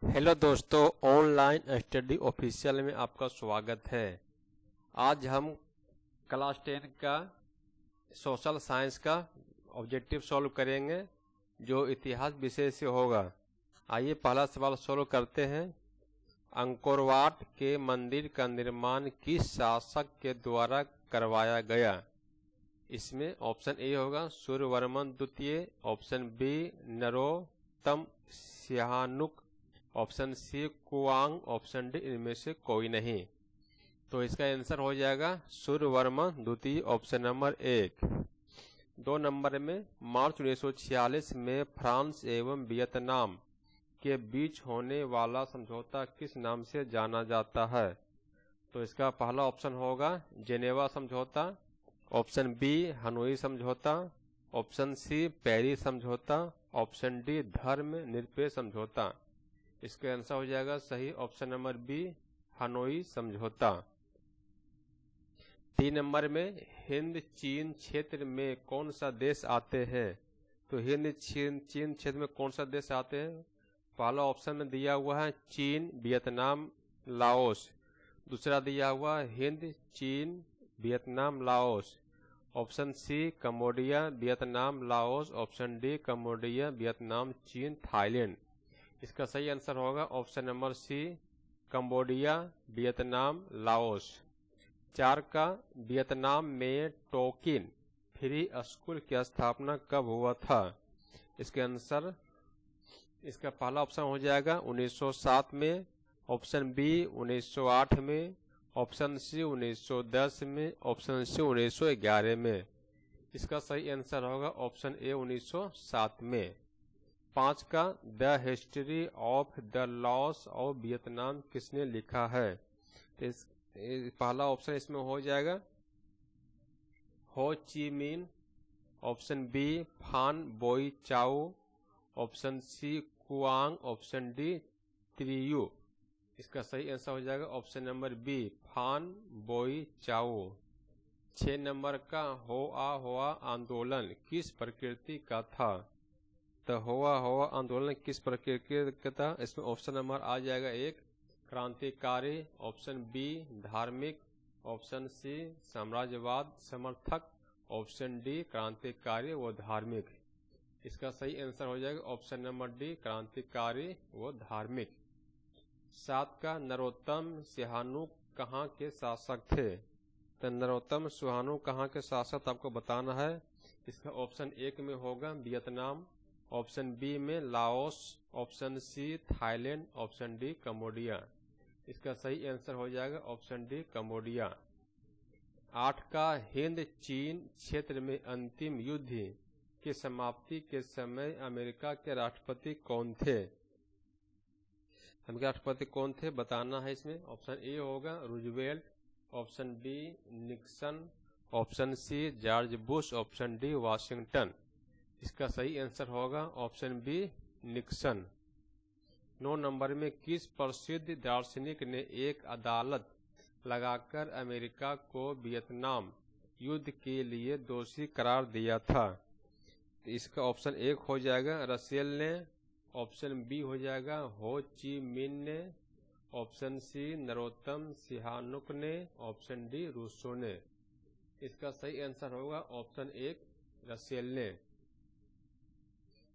Hello दोस्तों, online study official में आपका स्वागत है। आज हम क्लास 10 का सोशल साइंस का ऑब्जेक्टिव सॉल्व करेंगे जो इतिहास विषय से होगा। आइए पहला सवाल सॉल्व करते हैं। अंकोर वाट के मंदिर का निर्माण किस शासक के द्वारा करवाया गया? इसमें ऑप्शन ए होगा सूर्यवर्मन द्वितीय, ऑप्शन बी नरोत्तम सिहानुक, ऑप्शन सी कुआंग, ऑप्शन डी इनमें से कोई नहीं। तो इसका आंसर हो जाएगा सूर्यवर्मन द्वितीय, ऑप्शन नंबर 1। 2 नंबर में मार्च 1946 में फ्रांस एवं वियतनाम के बीच होने वाला समझौता किस नाम से जाना जाता है? तो इसका पहला ऑप्शन होगा जेनेवा समझौता, ऑप्शन बी हनोई समझौता, ऑप्शन सी पेरिस समझौता, ऑप्शन डी धर्म निरपेक्ष समझौता। इसका आंसर हो जाएगा सही ऑप्शन नंबर बी हनोई समझौता। 3 नंबर में हिंद चीन क्षेत्र में कौन सा देश आते हैं? तो हिंद चीन क्षेत्र में कौन सा देश आते हैं? पहला ऑप्शन में दिया हुआ है चीन, वियतनाम, लाओस। दूसरा दिया हुआ है हिंद चीन Vietnam Laos. Option C Cambodia Vietnam Laos, option D Cambodia Vietnam चीन थाईलैंड। इसका सही आंसर होगा option number C Cambodia Vietnam Laos. 4 का वियतनाम में टोकिन फ्री स्कूल की स्थापना कब हुआ था? इसके आंसर इसका पहला ऑप्शन हो जाएगा 1907 में, ऑप्शन बी 1908 में, ऑप्शन सी 1910 में, ऑप्शन सी 1911 में। इसका सही आंसर होगा ऑप्शन ए 1907 में। 5 का the history of the loss of Vietnam किसने लिखा है? तो पहला ऑप्शन इसमें हो जाएगा हो ची मिन, ऑप्शन बी फान बोई चाओ, ऑप्शन सी कुआंग, ऑप्शन डी त्रियू। इसका सही आंसर हो जाएगा ऑप्शन नंबर बी फान बोई चाओ। 6 नंबर का होआ आंदोलन किस प्रकृति का था? तो होआ आंदोलन किस प्रकृति का था? इसमें ऑप्शन नंबर आ जाएगा 1 क्रांतिकारी, ऑप्शन बी धार्मिक, ऑप्शन सी साम्राज्यवाद समर्थक, ऑप्शन डी क्रांतिकारी व धार्मिक। इसका सही आंसर हो जाएगा ऑप्शन नंबर डी क्रांतिकारी व धार्मिक। 7 का नरोत्तम सिहानुक कहाँ के शासक थे? तो नरोत्तम सिहानुक कहाँ के शासक आपको बताना है। इसका ऑप्शन 1 में होगा वियतनाम, ऑप्शन बी में Laos, option C Thailand, option D Cambodia. इसका सही आंसर हो जाएगा ऑप्शन डी कंबोडिया। 8 का हिंद चीन क्षेत्र में अंतिम युद्ध की समाप्ति के समय अमेरिका के राष्ट्रपति कौन थे? अमेरिका राष्ट्रपति कौन थे बताना है। इसमें ऑप्शन ए होगा Roosevelt, option B Nixon, option C George Bush, option D Washington. इसका सही आंसर होगा ऑप्शन बी निक्सन। 9 नंबर में किस प्रसिद्ध दार्शनिक ने एक अदालत लगाकर अमेरिका को वियतनाम युद्ध के लिए दोषी करार दिया था? इसका ऑप्शन 1 हो जाएगा रसेल ने, ऑप्शन बी हो जाएगा हो ची मिन ने, ऑप्शन सी नरोत्तम सिहानुक ने, ऑप्शन डी रूसो ने। इसका सही आंसर होगा ऑप्शन 1 रसेल ने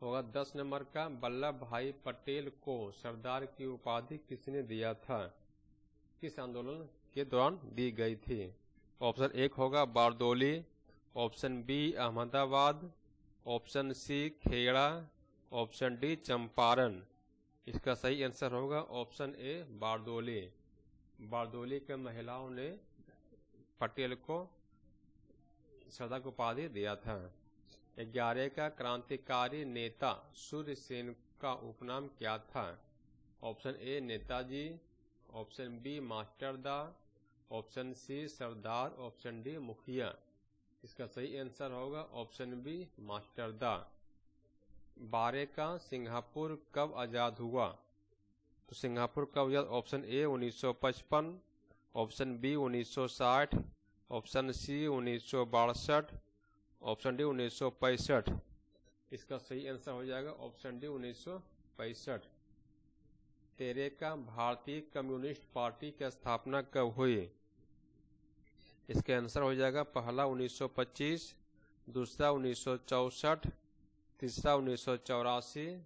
होगा। 10 नंबर का वल्लभ भाई पटेल को सरदार की उपाधि किसने दिया था? किस आंदोलन के दौरान दी गई थी? ऑप्शन 1 होगा Bardoli, option B Ahmedabad, option C Kheda, option D Champaran. इसका सही आंसर होगा ऑप्शन ए बारदोली। बारदोली के महिलाओं ने पटेल को सरदार की उपाधि दिया था। 11 का क्रांतिकारी नेता सूर्य सेन का उपनाम क्या था? Option A Netaji, option B Masterda, option C Sardar, option D Mukhiya. इसका सही आंसर होगा ऑप्शन बी मास्टरदा। 12 का सिंगापुर कब आजाद हुआ? तो सिंगापुर कब आजाद? Option A 1955, option B 1960, option C 1962, option D 1965। इसका सही आंसर हो जाएगा ऑप्शन डी 1965। तेरेका भारतीय कम्युनिस्ट पार्टी की स्थापना कब हुई? इसका आंसर हो जाएगा पहला 1925, दूसरा 1964, तीसरा 1984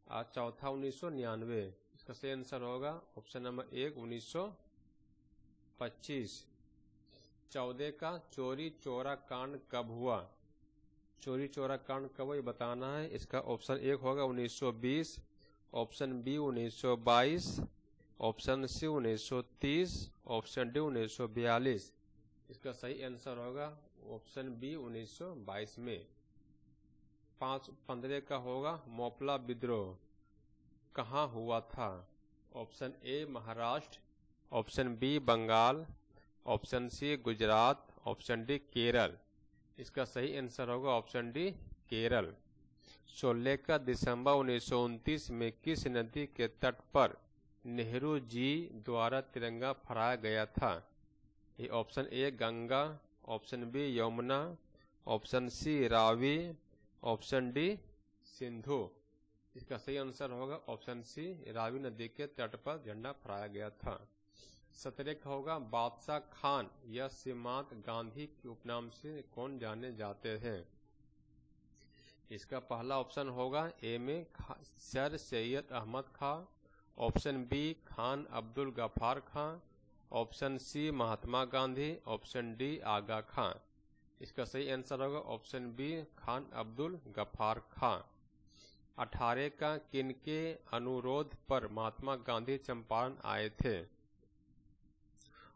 और चौथा 1999। इसका सही आंसर होगा ऑप्शन नंबर 1 1925। 14 का चोरी चोरा कांड कब हुआ? चोरी चोरा कांड कब हुआ ये बताना है। इसका ऑप्शन 1 होगा 1920, option B 1922, option C 1930, option D 1942। इसका सही आंसर होगा ऑप्शन बी 1922 में। 15 का होगा मोपला विद्रोह कहाँ हुआ था? Option A Maharashtra, option B Bengal, option C Gujarat, option D Kerala. इसका सही आंसर होगा ऑप्शन डी केरल। 16 का दिसंबर 1929 में किस नदी के तट पर नेहरू जी द्वारा तिरंगा फहराया गया था? ये option A Ganga, option B Yamuna, option C Ravi, option D Sindhu. इसका सही आंसर होगा ऑप्शन सी रावी नदी के तट पर झंडा फहराया गया था। 17 का होगा बादशाह खान या सीमांत गांधी के उपनाम से कौन जाने जाते हैं? इसका पहला ऑप्शन होगा ए में सर सैयद अहमद खां, ऑप्शन बी खान अब्दुल गफ्फार खां, option C Mahatma Gandhi, option D आगा खां। इसका सही आंसर होगा ऑप्शन बी खान अब्दुल गफ्फार खां। 18 का किनके अनुरोध पर महात्मा गांधी चंपारण आए थे?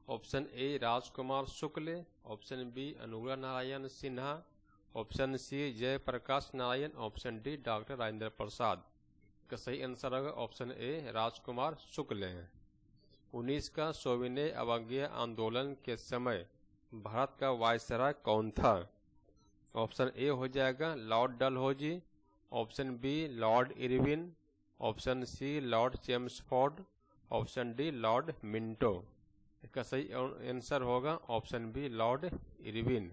Option A Rajkumar Shukla, option B Anugrah Narayan Sinha, option C Jayaprakash Narayan, option D doctor Rajendra Prasad. का सही आंसर होगा ऑप्शन ए राजकुमार शुक्ल है। 19 का सविनय अवज्ञा आंदोलन के समय भारत का वायसराय कौन था? ऑप्शन ए हो जाएगा Lord Dalhousie, option B Lord Irwin, option C Lord Chelmsford, option D Lord Minto. इसका सही आंसर होगा ऑप्शन बी लॉर्ड इरविन।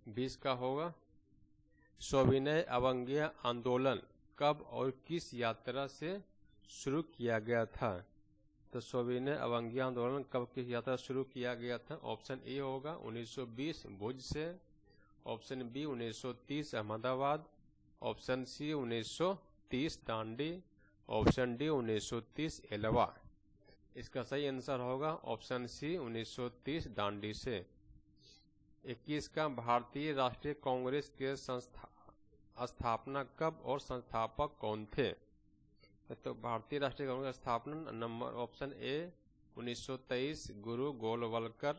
20 का होगा सविनय अवज्ञा आंदोलन कब और किस यात्रा से शुरू किया गया था? तो सविनय अवज्ञा आंदोलन कब किस यात्रा शुरू किया गया था? ऑप्शन ए होगा 1920 भुज से, option B 1930 Ahmedabad, option C 1930 Dandi, option D 1930 एलवा। इसका सही आंसर होगा ऑप्शन सी 1930 दांडी से। 21 का भारतीय राष्ट्रीय कांग्रेस के स्थापना कब और संस्थापक कौन थे? तो भारतीय राष्ट्रीय कांग्रेस का स्थापना number option A 1923 Guru Golwalkar,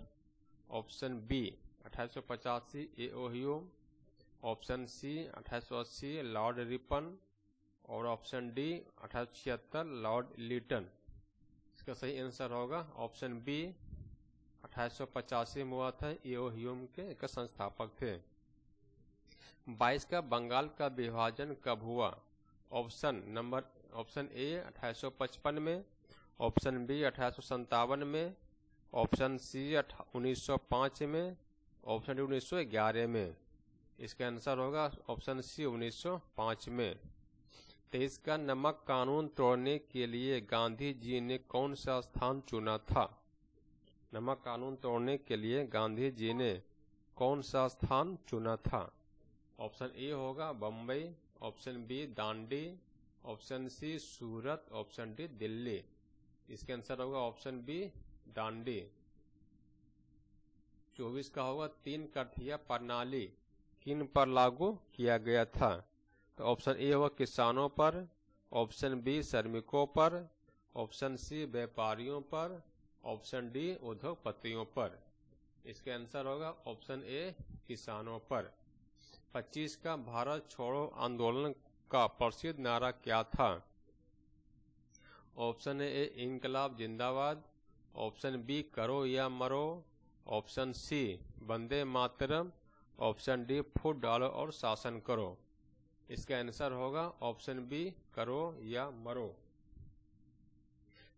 option B 1885 A O Hume, option C 1880 lord Ripon और ऑप्शन डी 1876 लॉर्ड लिटन। इसका सही आंसर होगा ऑप्शन बी 1885 में हुआ था। एओ ह्यूम के संस्थापक थे। 22 का बंगाल का विभाजन कब हुआ? ऑप्शन ए 1855 में, ऑप्शन बी 1857 में, ऑप्शन सी 1905 में, ऑप्शन डी 1911 में। इसका आंसर होगा ऑप्शन सी 1905 में। 23 का नमक कानून तोड़ने के लिए गांधी जी ने कौन सा स्थान चुना था? नमक कानून तोड़ने के लिए गांधी जी ने कौन सा स्थान चुना था? ऑप्शन ए होगा Bombay, option B Dandi, option C Surat, option D Delhi. इसका आंसर होगा ऑप्शन बी दांडी। 24 का होगा 3 कठिया प्रणाली किन पर लागू किया गया था? तो ऑप्शन ए होगा किसानों पर, ऑप्शन बी श्रमिकों पर, ऑप्शन सी व्यापारियों पर, ऑप्शन डी उद्योगपतियों पर। इसका आंसर होगा ऑप्शन ए किसानों पर। 25 का भारत छोड़ो आंदोलन का प्रसिद्ध नारा क्या था? ऑप्शन ए इंकलाब जिंदाबाद, ऑप्शन बी करो या मरो, option C Vande Mataram, option D फूट डालो और शासन करो। इसका आंसर होगा ऑप्शन बी करो या मरो।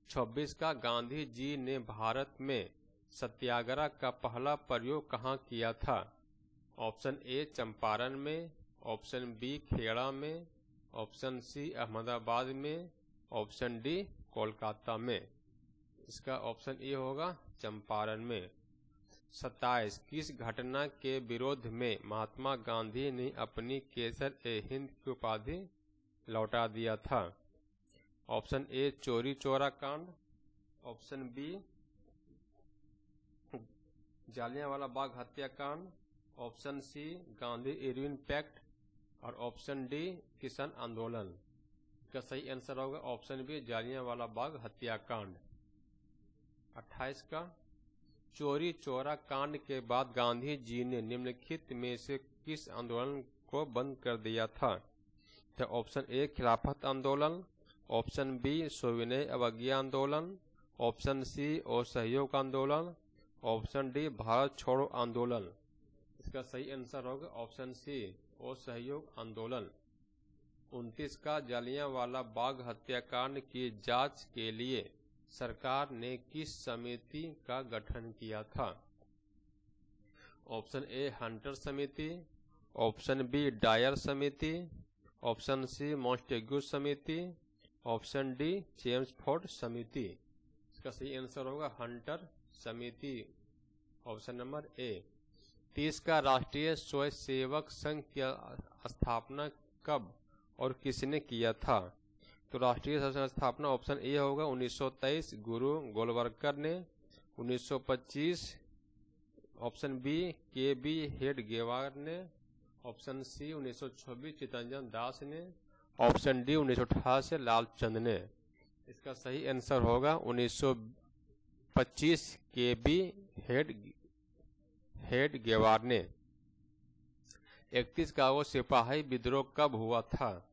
26 का गांधी जी ने भारत में सत्याग्रह का पहला प्रयोग कहाँ किया था? ऑप्शन ए चंपारण में, ऑप्शन बी खेड़ा में, ऑप्शन सी अहमदाबाद में, ऑप्शन डी कोलकाता में। इसका ऑप्शन ए होगा चंपारण में। 27 किस घटना के विरोध में महात्मा गांधी ने अपनी केसर-ए-हिंद की उपाधि लौटा दिया था? ऑप्शन ए चोरी चौरा कांड, ऑप्शन बी जालियांवाला बाग हत्याकांड, option C Gandhi Irwin pact और ऑप्शन डी किसान आंदोलन। इसका सही आंसर होगा ऑप्शन बी जालियांवाला बाग हत्याकांड। 28 का चोरी चौरा कांड के बाद गांधी जी ने निम्नलिखित में से किस आंदोलन को बंद कर दिया था? तो ऑप्शन ए खिलाफत आंदोलन, ऑप्शन बी सविनय अवज्ञा आंदोलन, ऑप्शन सी असहयोग आंदोलन, ऑप्शन डी भारत छोड़ो आंदोलन। इसका सही आंसर होगा ऑप्शन सी असहयोग आंदोलन। 29 का जालियांवाला बाग हत्याकांड की जांच के लिए सरकार ने किस समिति का गठन किया था? ऑप्शन ए हंटर समिति, ऑप्शन बी डायर समिति, ऑप्शन सी मॉन्टेग्यू समिति, ऑप्शन डी चेम्सफोर्ड समिति। इसका सही आंसर होगा हंटर समिति, ऑप्शन नंबर ए। 30 का राष्ट्रीय स्वयंसेवक संघ की स्थापना कब और किसने किया था? तो राष्ट्रीय संघ की स्थापना ऑप्शन ए होगा 1923 गुरु गोलवलकर ने, 1925 ऑप्शन बी के बी हेडगेवार ने, ऑप्शन सी 1926 चितरंजन दास ने, ऑप्शन डी 1928 लालचंद ने। इसका सही आंसर होगा 1925 के बी हेडगेवार ने। 31 का वो सिपाही विद्रोह कब हुआ था?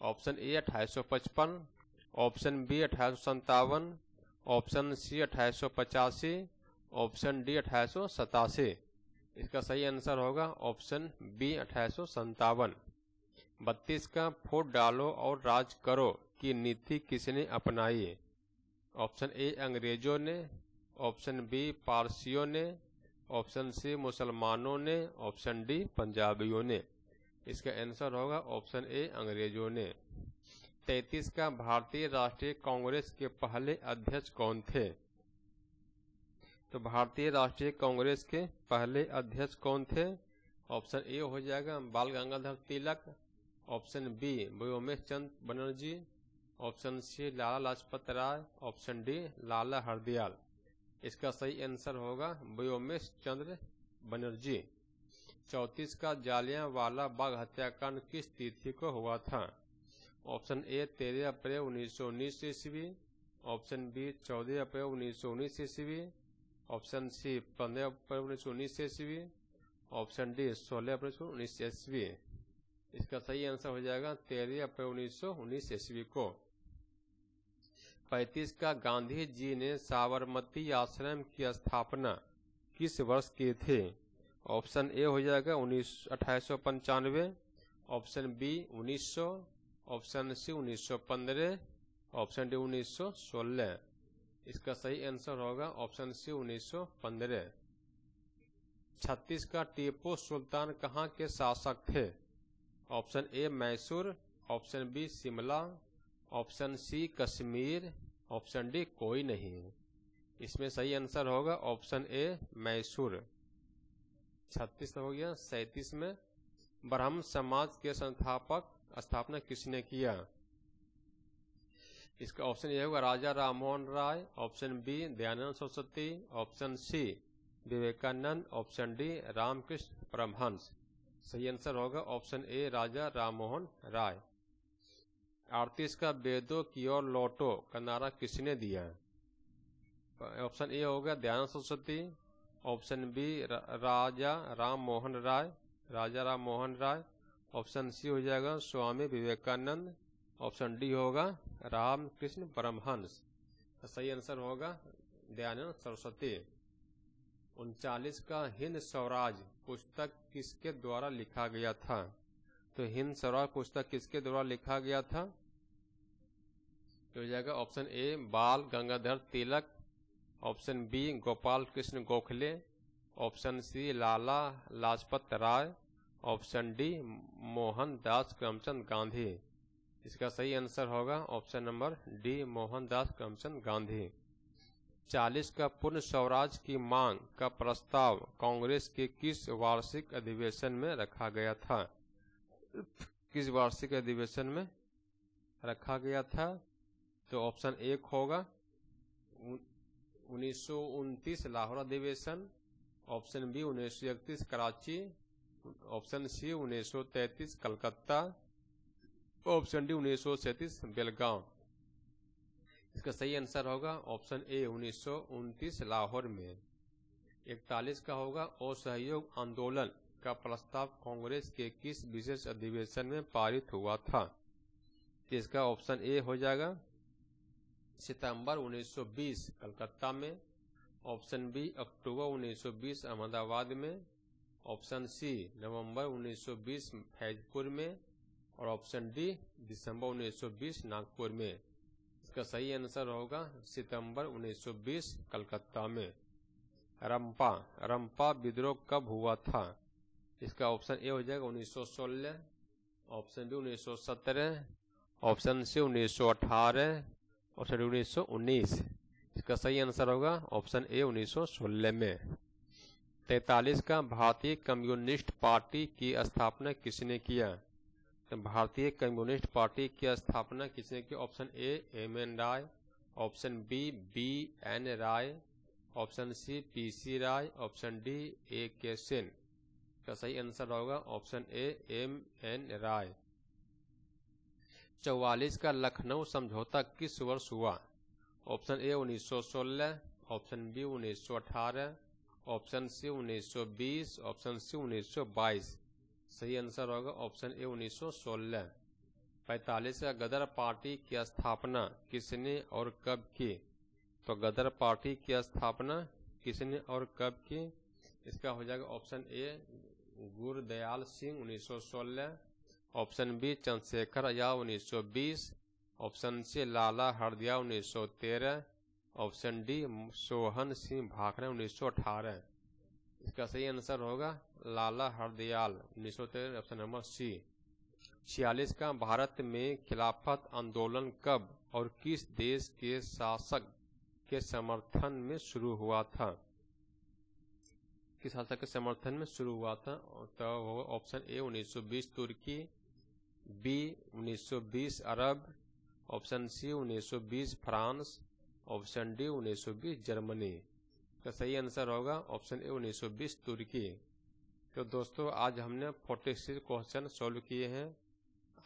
Option A 1855, option B 1857, option C 1885, option D 1887। इसका सही आंसर होगा ऑप्शन बी 1857। 32 का वोट डालो और राज करो की नीति किसने अपनाई? ऑप्शन ए अंग्रेजों ने, ऑप्शन बी पारसियों ने, ऑप्शन सी मुसलमानों ने, ऑप्शन डी पंजाबियों ने। इसका आंसर होगा ऑप्शन ए अंग्रेजों ने। 33 का भारतीय राष्ट्रीय कांग्रेस के पहले अध्यक्ष कौन थे? तो भारतीय राष्ट्रीय कांग्रेस के पहले अध्यक्ष कौन थे? ऑप्शन ए हो जाएगा बाल गंगाधर तिलक, ऑप्शन बी व्योमेश चंद्र Banerjee, option C Lala Lajpat Rai, option D लाला हरदयाल। इसका सही आंसर होगा व्योमेश चंद्र बनर्जी। 34 का जालियांवाला बाग हत्याकांड किस तिथि को हुआ था? ऑप्शन ए 13 अप्रैल 1919 ईस्वी, ऑप्शन बी 14 अप्रैल 1919 ईस्वी, ऑप्शन सी 15 अप्रैल 1919 ईस्वी, ऑप्शन डी 16 अप्रैल 1919 ईस्वी। इसका सही आंसर हो जाएगा 13 अप्रैल 1919 ईस्वी को। 35 का गांधी जी ने साबरमती आश्रम की स्थापना किस वर्ष की थी? ऑप्शन ए हो जाएगा 1895, option B 1900, option C 1915, option D 1916। इसका सही आंसर होगा ऑप्शन सी 1915। 36 का टीपू सुल्तान कहाँ के शासक थे? Option A Mysore, option B Shimla, option C Kashmir, option D कोई नहीं। इसमें सही आंसर होगा ऑप्शन ए मैसूर। 36 हो गया। 37 में ब्राह्म समाज के स्थापना किसने किया? इसका ऑप्शन ए होगा Raja Rammohan Roy, option B Dayanand Saraswati, option C Vivekananda, option D Ramakrishna Paramhansa. सही आंसर होगा ऑप्शन ए राजा राममोहन राय। 38 का वेदों की ओर लौटो का नारा किसने दिया? ऑप्शन ए होगा दयानंद सरस्वती, ऑप्शन बी राजा राम मोहन राय, ऑप्शन सी हो जाएगा स्वामी विवेकानंद, ऑप्शन डी होगा रामकृष्ण परमहंस। तो सही आंसर होगा दयानंद सरस्वती। 39 का हिंद स्वराज पुस्तक किसके द्वारा लिखा गया था? तो हिंद स्वराज पुस्तक किसके द्वारा लिखा गया था? तो हो जाएगा option A Bal Gangadhar Tilak, option B Gopal Krishna Gokhale, option C Lala Lajpat Rai, option D Mohandas Karamchand Gandhi. इसका सही आंसर होगा option number D, Mohandas Karamchand Gandhi. 40 का पूर्ण स्वराज की मांग का प्रस्ताव कांग्रेस के किस वार्षिक अधिवेशन में रखा गया था? किस वार्षिक अधिवेशन में रखा गया था? तो ऑप्शन 1 होगा 1929 लाहौर अधिवेशन, option B 1931 Karachi, option C 1933 Calcutta, option D 1937 Belgaum. इसका सही आंसर होगा ऑप्शन ए 1929 लाहौर में। 41 का होगा असहयोग आंदोलन का प्रस्ताव कांग्रेस के किस विशेष अधिवेशन में पारित हुआ था? इसका ऑप्शन ए हो जाएगा सितंबर 1920 कलकत्ता में, ऑप्शन बी अक्टूबर 1920 अहमदाबाद में, ऑप्शन सी नवंबर 1920 फैजपुर में, और ऑप्शन डी दिसंबर 1920 नागपुर में। इसका सही आंसर होगा सितंबर 1920 कलकत्ता में। रंपा विद्रोह कब हुआ था? इसका ऑप्शन ए हो जाएगा 1916, option B 1917, option C 1918, option D 1919। इसका सही आंसर होगा ऑप्शन ए 1916 में। 43 का भारतीय कम्युनिस्ट पार्टी की स्थापना किसने किया? तो भारतीय कम्युनिस्ट पार्टी की स्थापना किसने की? Option A M N Roy, option B N Roy, option C PC Roy, option D A K Sen. का सही आंसर होगा option A M N Roy. 44 का लखनऊ समझौता किस वर्ष हुआ? Option A 1916, option B 1918, option C 1920, option C 1922। सही आंसर होगा ऑप्शन ए 1916। 45 का गदर पार्टी की स्थापना किसने और कब की? तो गदर पार्टी की स्थापना किसने और कब की? इसका हो जाएगा option A Gurdayal Singh 1916, option B Chandrashekhar Azad 1920, option C Lala Hardayal 1913, option D Sohan Singh Bhakhra 1918। इसका सही आंसर होगा Lala Hardayal 1913, option number C. 46 का भारत में खिलाफत आंदोलन कब और किस देश के शासक के समर्थन में शुरू हुआ था? किस शासक के समर्थन में शुरू हुआ था? तो होगा ऑप्शन ए 1920 तुर्की, बी 1920 अरब, option C 1920 France, option D 1920 Germany. का सही आंसर होगा ऑप्शन ए 1920 तुर्की। तो दोस्तों आज हमने 46 क्वेश्चन सॉल्व किए हैं।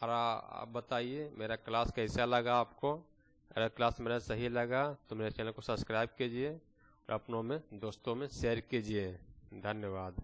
और आप बताइए मेरा क्लास कैसा लगा आपको? अगर क्लास मेरा सही लगा तो मेरे चैनल को सब्सक्राइब कीजिए और अपनों में दोस्तों में शेयर कीजिए। धन्यवाद।